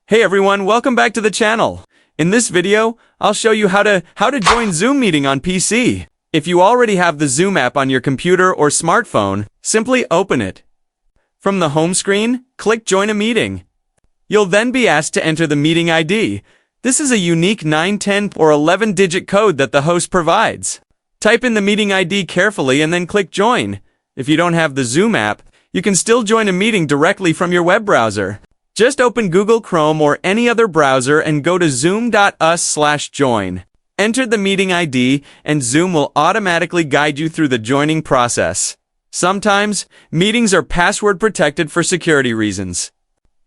Hey everyone, welcome back to the channel. In this video, I'll show you how to join Zoom meeting on PC. If you already have the Zoom app on your computer or smartphone, simply open it. From the home screen, click Join a Meeting. You'll then be asked to enter the meeting ID. This is a unique 9, 10, or 11-digit code that the host provides. Type in the meeting ID carefully and then click Join. If you don't have the Zoom app, you can still join a meeting directly from your web browser. Just open Google Chrome or any other browser and go to zoom.us/join. Enter the meeting ID and Zoom will automatically guide you through the joining process. Sometimes, meetings are password protected for security reasons.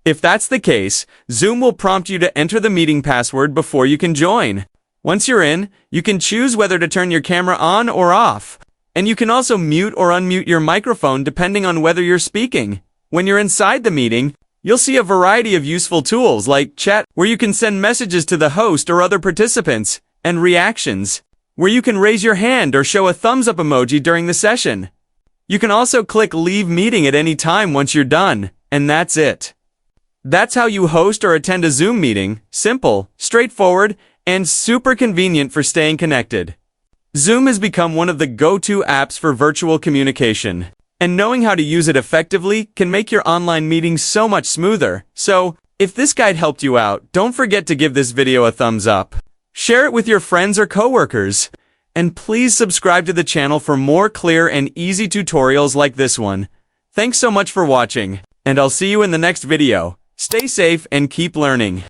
If that's the case, Zoom will prompt you to enter the meeting password before you can join. Once you're in, you can choose whether to turn your camera on or off. And you can also mute or unmute your microphone depending on whether you're speaking. When you're inside the meeting, you'll see a variety of useful tools like Chat, where you can send messages to the host or other participants, and Reactions, where you can raise your hand or show a thumbs up emoji during the session. You can also click Leave Meeting at any time once you're done, and that's it. That's how you host or attend a Zoom meeting. Simple, straightforward, and super convenient for staying connected. Zoom has become one of the go-to apps for virtual communication, and knowing how to use it effectively can make your online meetings so much smoother. So, if this guide helped you out, don't forget to give this video a thumbs up. Share it with your friends or coworkers. And please subscribe to the channel for more clear and easy tutorials like this one. Thanks so much for watching, and I'll see you in the next video. Stay safe and keep learning.